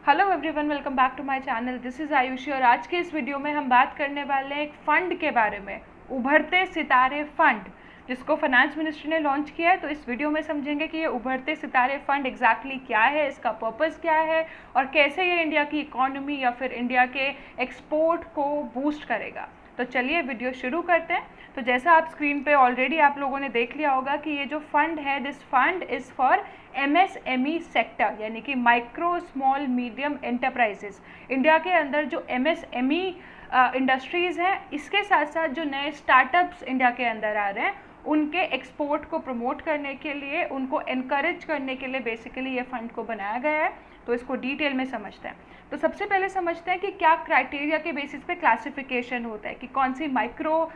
Hello everyone, welcome back to my channel. This is Ayushi और आज के इस वीडियो में हम बात करने वाले हैं एक फ़ंड के बारे में, उभरते सितारे फ़ंड, जिसको फाइनेंस मिनिस्ट्री ने लॉन्च किया है। तो इस वीडियो में समझेंगे कि ये उभरते सितारे फ़ंड एग्जैक्टली क्या है, इसका पर्पस क्या है और कैसे ये इंडिया की इकोनॉमी या फिर इंडिया के एक्सपोर्ट को बूस्ट करेगा। तो चलिए वीडियो शुरू करते हैं। तो जैसा आप स्क्रीन पे ऑलरेडी आप लोगों ने देख लिया होगा कि ये जो फंड है, this fund is for MSME sector, यानी कि micro small medium enterprises. India के अंदर जो MSME इंडस्ट्रीज़ हैं, इसके साथ साथ जो नए स्टार्टअप्स इंडिया के अंदर आ रहे हैं, उनके एक्सपोर्ट को प्रमोट करने के लिए, उनको इनकरेज करने के लिए बेसिकली ये फ़ंड को बनाया गया है। तो इसको डिटेल में समझते हैं। तो सबसे पहले समझते हैं कि क्या क्राइटेरिया के बेसिस पे क्लासिफिकेशन होता है कि कौन सी माइक्रो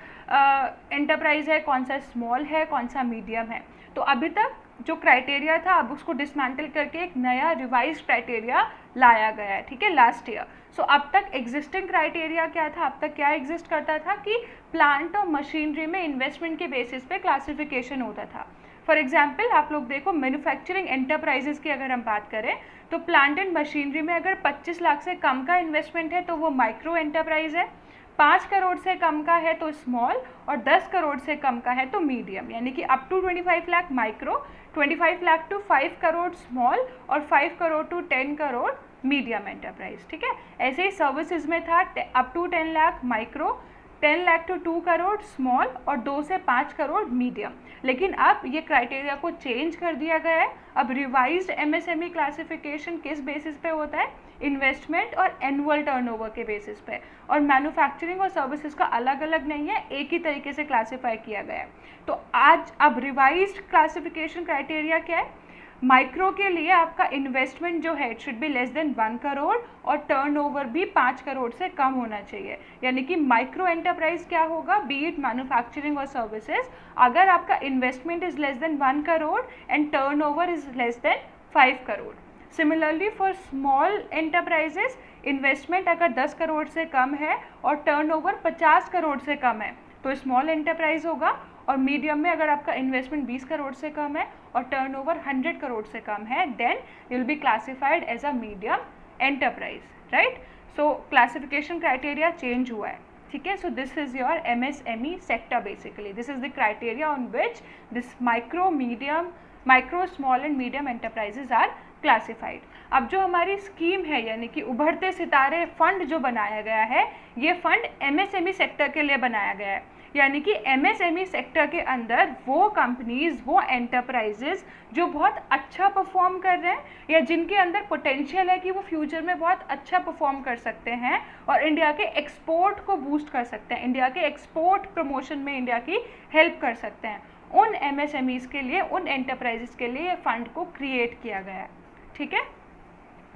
एंटरप्राइज है, कौन सा स्मॉल है, कौन सा मीडियम है। तो अभी तक जो क्राइटेरिया था, अब उसको डिसमेंटल करके एक नया रिवाइज क्राइटेरिया लाया गया है, ठीक है, लास्ट ईयर। सो अब तक एग्जिस्टिंग क्राइटेरिया क्या था, अब तक क्या एग्जिस्ट करता था कि प्लांट और मशीनरी में इन्वेस्टमेंट के बेसिस पे क्लासिफिकेशन होता था। फॉर एग्जाम्पल आप लोग देखो, मैन्युफैक्चरिंग एंटरप्राइजेस की अगर हम बात करें तो प्लांट एंड मशीनरी में अगर 25 लाख से कम का इन्वेस्टमेंट है तो वो माइक्रो एंटरप्राइज है, 5 करोड़ से कम का है तो स्मॉल और 10 करोड़ से कम का है तो मीडियम। यानी कि up to 25 lakh micro, 25 lakh to 5 crore small और 5 crore to 10 crore medium enterprise, ठीक है। ऐसे ही सर्विसेज में था up to 10 lakh micro, 10 lakh to 2 crore small और 2 से 5 करोड़ मीडियम। लेकिन अब ये क्राइटेरिया को चेंज कर दिया गया है। अब रिवाइज्ड MSME क्लासिफिकेशन किस बेसिस पे होता है, इन्वेस्टमेंट और एनुअल टर्नओवर के बेसिस पे, और मैन्युफैक्चरिंग और सर्विसेज का अलग अलग नहीं है, एक ही तरीके से क्लासीफाई किया गया है। तो आज अब रिवाइज्ड क्लासिफिकेशन क्राइटेरिया क्या है, माइक्रो के लिए आपका इन्वेस्टमेंट जो है it should be less than 1 crore और टर्नओवर भी 5 करोड़ से कम होना चाहिए। यानी कि माइक्रो एंटरप्राइज क्या होगा, बी इट मैन्युफैक्चरिंग और सर्विसेज, अगर आपका investment is less than 1 crore and turnover is less than 5 crore. Similarly for small enterprises, investment अगर 10 करोड़ से कम है और टर्नओवर 50 करोड़ से कम है तो स्मॉल एंटरप्राइज होगा। और मीडियम में अगर आपका इन्वेस्टमेंट 20 करोड़ से कम है और टर्नओवर 100 करोड़ से कम है, then you will be classified as a medium enterprise, right. So classification criteria change हुआ है, ठीक है। So this is your MSME sector, basically this is the criteria on which this micro small and medium enterprises are classified. अब जो हमारी scheme है, यानी कि उभरते सितारे फंड जो बनाया गया है, ये फंड MSME सेक्टर के लिए बनाया गया है। यानी कि MSME सेक्टर के अंदर वो कंपनीज, वो एंटरप्राइजेज जो बहुत अच्छा परफॉर्म कर रहे हैं या जिनके अंदर पोटेंशियल है कि वो फ्यूचर में बहुत अच्छा परफॉर्म कर सकते हैं और इंडिया के एक्सपोर्ट को बूस्ट कर सकते हैं, इंडिया के एक्सपोर्ट प्रमोशन में इंडिया की हेल्प कर सकते हैं, उन MSMEs के लिए, उन एंटरप्राइजेस के लिए फंड को क्रिएट किया गया है, ठीक है।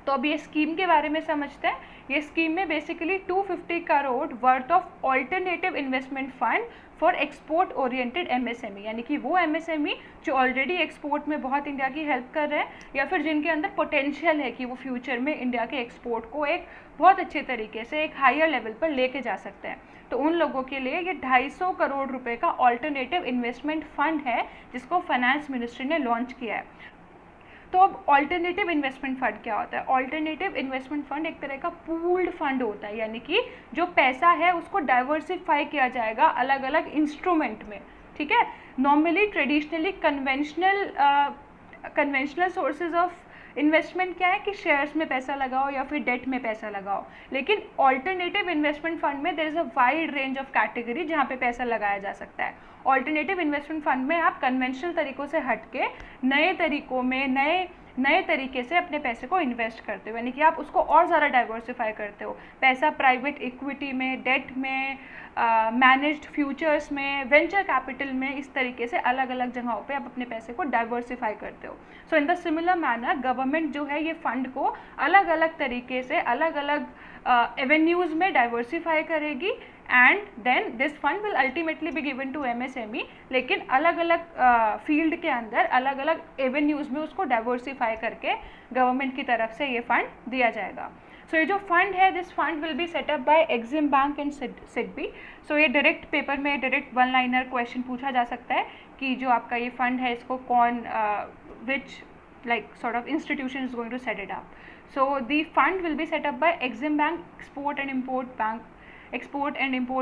तो अब ये स्कीम के बारे में समझते हैं। ये स्कीम में basically 250 crore worth of alternative investment fund for export oriented MSME, यानी कि वो MSME जो ऑलरेडी एक्सपोर्ट में बहुत इंडिया की हेल्प कर रहे हैं या फिर जिनके अंदर पोटेंशियल है कि वो फ्यूचर में इंडिया के एक्सपोर्ट को एक बहुत अच्छे तरीके से एक हायर लेवल पर लेके जा सकते हैं। तो उन लोगों के लिए ये 250 करोड़ रुपए का ऑल्टरनेटिव इन्वेस्टमेंट फंड है, जिसको फाइनेंस मिनिस्ट्री ने लॉन्च किया है। तो अब ऑल्टरनेटिव इन्वेस्टमेंट फंड क्या होता है, ऑल्टरनेटिव इन्वेस्टमेंट फंड एक तरह का पूल्ड फंड होता है, यानी कि जो पैसा है उसको डाइवर्सिफाई किया जाएगा अलग अलग इंस्ट्रूमेंट में, ठीक है। Normally traditionally conventional sources of investment क्या है कि शेयर्स में पैसा लगाओ या फिर डेट में पैसा लगाओ, लेकिन ऑल्टरनेटिव इन्वेस्टमेंट फंड में there is a wide range of category जहाँ पे पैसा लगाया जा सकता है। ऑल्टरनेटिव इन्वेस्टमेंट फंड में आप कन्वेंशनल तरीकों से हटके नए तरीकों में नए तरीके से अपने पैसे को इन्वेस्ट करते हो, यानी कि आप उसको और ज़्यादा डाइवर्सिफाई करते हो। पैसा प्राइवेट इक्विटी में, डेट में, मैनेज्ड फ्यूचर्स में, वेंचर कैपिटल में, इस तरीके से अलग अलग जगहों पे आप अपने पैसे को डाइवर्सिफाई करते हो। So in the similar manner government जो है ये फंड को अलग अलग तरीके से अलग अलग एवेन्यूज़ में डाइवर्सिफाई करेगी and then this fund will ultimately be given to MSME, लेकिन अलग अलग फील्ड के अंदर अलग अलग एवेन्यूज़ में उसको डाइवर्सिफाई करके गवर्नमेंट की तरफ से ये फंड दिया जाएगा। सो ये जो फंड है, this fund will be set up by EXIM bank and SIDBI। So ये डायरेक्ट पेपर में डायरेक्ट 1 लाइनर क्वेश्चन पूछा जा सकता है कि जो आपका ये फंड है इसको कौन विच like sort of institution is going to set it up. So the fund will be set up by Exim Bank, Export and Import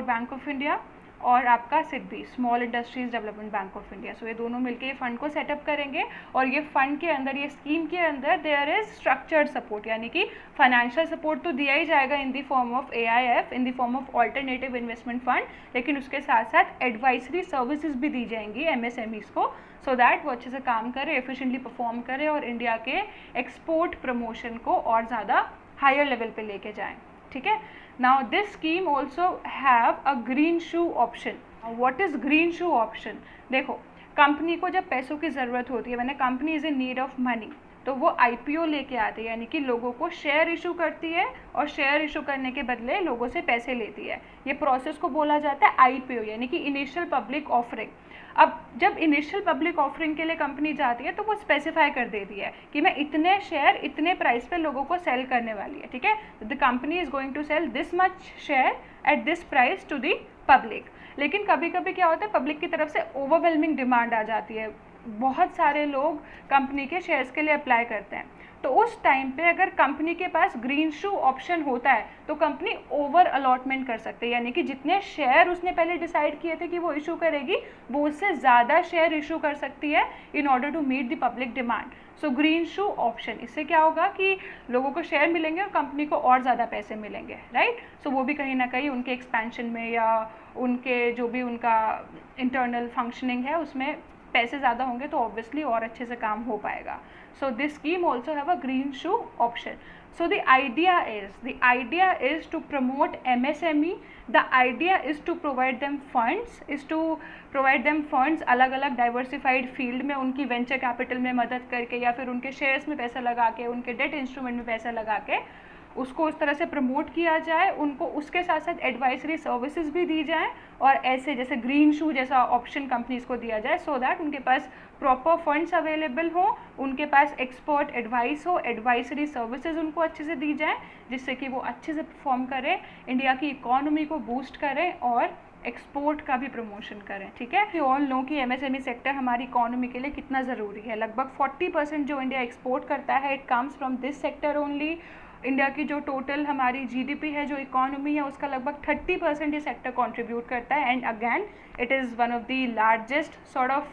Bank of India और आपका SIDBI, small industries development bank of India. So ये दोनों मिलके ये fund को setup करेंगे और ये फंड के अंदर, ये स्कीम के अंदर देयर इज स्ट्रक्चर्ड सपोर्ट, यानी कि फाइनेंशियल सपोर्ट तो दिया ही जाएगा in the form of AIF, in the form of alternative investment fund, लेकिन उसके साथ साथ एडवाइजरी सर्विसेज भी दी जाएंगी MSMEs को, सो दैट वो अच्छे से काम करे, एफिशिएंटली परफॉर्म करे और इंडिया के एक्सपोर्ट प्रमोशन को और ज़्यादा हायर लेवल पे लेके जाएं. ठीक है. Now this scheme also have a green shoe option. What is green shoe option? देखो, कंपनी को जब पैसों की ज़रूरत होती है, मैंने company is in need of money, तो वो IPO लेके आती है, यानी कि लोगों को शेयर इशू करती है और शेयर इशू करने के बदले लोगों से पैसे लेती है. ये प्रोसेस को बोला जाता है IPO, यानी कि इनिशियल पब्लिक ऑफरिंग. अब जब इनिशियल पब्लिक ऑफरिंग के लिए कंपनी जाती है तो वो स्पेसिफाई कर देती है कि मैं इतने शेयर इतने प्राइस पे लोगों को सेल करने वाली है. ठीक है. The company is going to sell this much share at this price to the public. लेकिन कभी कभी क्या होता है, पब्लिक की तरफ से ओवरवेलमिंग डिमांड आ जाती है, बहुत सारे लोग कंपनी के शेयर्स के लिए अप्लाई करते हैं. तो उस टाइम पे अगर कंपनी के पास ग्रीन शू ऑप्शन होता है तो कंपनी ओवर अलॉटमेंट कर सकती है, यानी कि जितने शेयर उसने पहले डिसाइड किए थे कि वो इशू करेगी, वो उससे ज़्यादा शेयर इशू कर सकती है in order to meet the public demand. So greenshoe option, इससे क्या होगा कि लोगों को शेयर मिलेंगे और कंपनी को और ज़्यादा पैसे मिलेंगे. राइट. सो वो भी कहीं ना कहीं उनके एक्सपेंशन में या उनके जो भी उनका इंटरनल फंक्शनिंग है उसमें पैसे ज़्यादा होंगे तो ऑब्वियसली और अच्छे से काम हो पाएगा. So this scheme also have a green shoe option. So the idea is to promote MSME. The idea is to provide them funds, अलग अलग डाइवर्सिफाइड फील्ड में उनकी वेंचर कैपिटल में मदद करके या फिर उनके शेयर्स में पैसा लगा के, उनके डेट इंस्ट्रूमेंट में पैसा लगा के उसको उस तरह से प्रमोट किया जाए, उनको उसके साथ साथ एडवाइजरी सर्विसेज भी दी जाए और ऐसे जैसे ग्रीन शू जैसा ऑप्शन कंपनीज को दिया जाए, सो दैट उनके पास प्रॉपर फंड्स अवेलेबल हो, उनके पास एक्सपर्ट एडवाइस हो, एडवाइजरी सर्विसेज उनको अच्छे से दी जाए जिससे कि वो अच्छे से परफॉर्म करें, इंडिया की इकोनॉमी को बूस्ट करें और एक्सपोर्ट का भी प्रमोशन करें. ठीक है. वी ऑल नो कि MSME सेक्टर हमारी इकोनॉमी के लिए कितना ज़रूरी है. लगभग 40% जो इंडिया एक्सपोर्ट करता है it comes from this sector only. India की जो टोटल हमारी GDP है, जो इकोनॉमी है, उसका लगभग 30% ये सेक्टर कंट्रीब्यूट करता है. And again it is one of the largest sort of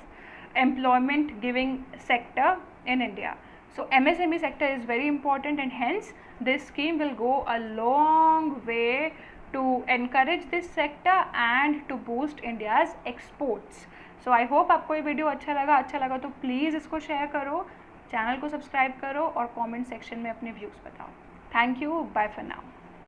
employment giving sector in India. So MSME sector is very important and hence this scheme will go a long way to encourage this sector and to boost India's exports. So I hope आपको ये video अच्छा लगा तो please इसको share करो, channel को subscribe करो और कमेंट सेक्शन में अपने व्यूज़ बताओ. Thank you. Bye for now.